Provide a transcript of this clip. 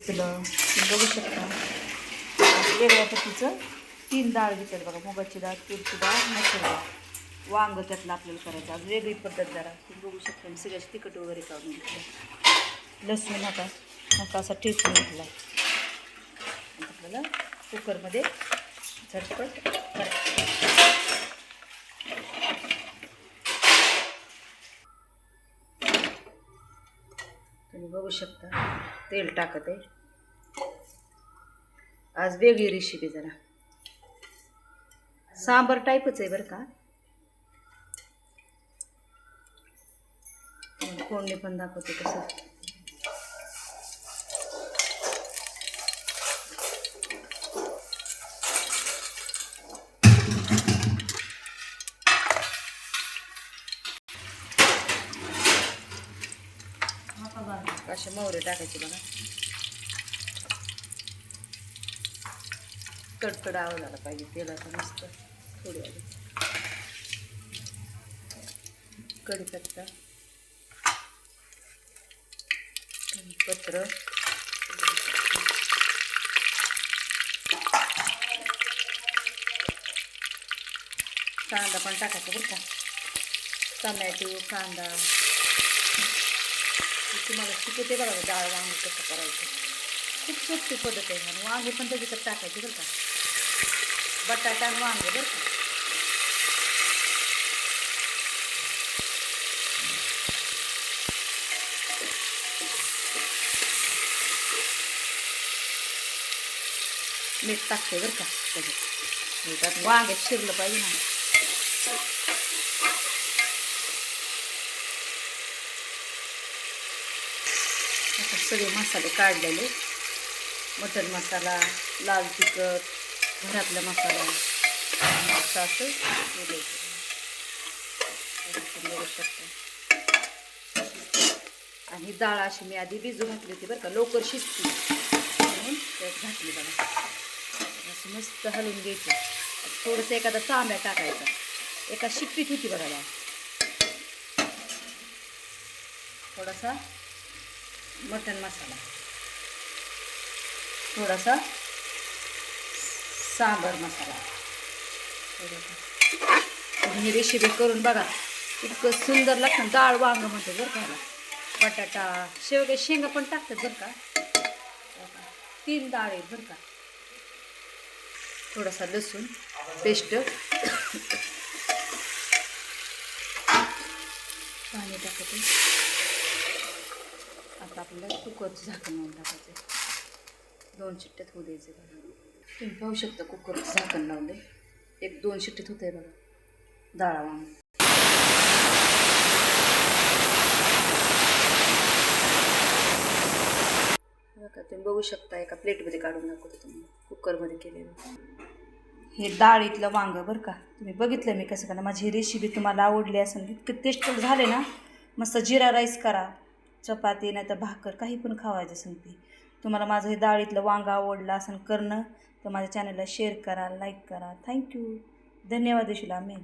तुम्ही बघू शकता वेगळ्या पद्धतीचं 3 डाळ घेतलं बघा. मुगाची डाळ, तुरीची डाळ, मसूर डाळ, वांग त्यातलं आपल्याला करायचं. आज वेगळी पद्धत जरा तुम्ही बघू शकता. मी सगळ्याची तिखट वगैरे काढून घेतलं. लसूण आता असा ठेचून घेतला. आपल्याला कुकरमध्ये झटपट करायचं. तुम्ही बघू शकता तेल टाकत आहे. आज वेगळी रेसिपी जरा सांबर टाईपच आहे बरं का. कोणी पण दाखवते कसं. असे मोहरे टाकायचे बघा. कडकड आवाज आला पाहिजे तेलाचा मस्त. थोडी आली कढीपत्ता, पत्र, कांदा पण टाकायचा बरं का. टमॅटो, कांदा तुम्हाला शिकवते बघा. डाळ वांगे कसं करायचं खूप सोपी पद्धत आहे. आणि वांगे पण त्याच्यात टाकायचे बरं का. बटाटा आणि वांगे बरं का. मीठ टाकते बरं का त्याच्यात. वांग्यात शिरलं पाहिजे ना. आता सगळे मसाले काढलेले. मटण मसाला, लाल तिखट, घरातला मसाला असं बघू शकता. आणि डाळ अशी मी आधी भिजू घातली होती बरं का. लवकर शिजते म्हणून त्यात घातली बघा. असं मस्त हलवून घ्यायचं. थोडंसं एखादा तांब्या टाकायचा. एका शिप्पीत होती बघा डाळ. थोडासा मटण मसाला, थोडासा सांबर मसाला. ही रेसिपी करून बघा. इतकं सुंदर लागतं. डाळ वांग म्हणते बरं का. बटाटा, शेवगे, शेंगा पण टाकतात बरं का. 3 डाळ आहेत बरं का. थोडासा लसूण पेस्ट, पाणी टाकते. आता आपल्याला कुकरचं झाकण लावून टाकायचं. 2 शिट्ट्यात होऊ द्यायचं बघा. तुम्ही पाहू शकता कुकरचं झाकण लावले. 1-2 शिट्टीत होत आहे बघा डाळ वांग. बघा तुम्ही बघू शकता. एका प्लेटमध्ये काढून दाखवते तुम्ही. कुकरमध्ये केलेलं हे डाळीतलं वांग बरं का. तुम्ही बघितलं मी कसं करा. माझी ही रेसिपी तुम्हाला आवडली असेल. इतकं टेस्टफुल झाले ना. मस्त जिरा राईस करा, चपाती नाही तर भाकर काही पण खावायचं असेल ते. तुम्हाला माझं हे डाळीतलं वांग आवडलं असेल करणं तर माझ्या चॅनलला शेअर करा, लाईक करा. थँक्यू. धन्यवाद दिशील. आम्ही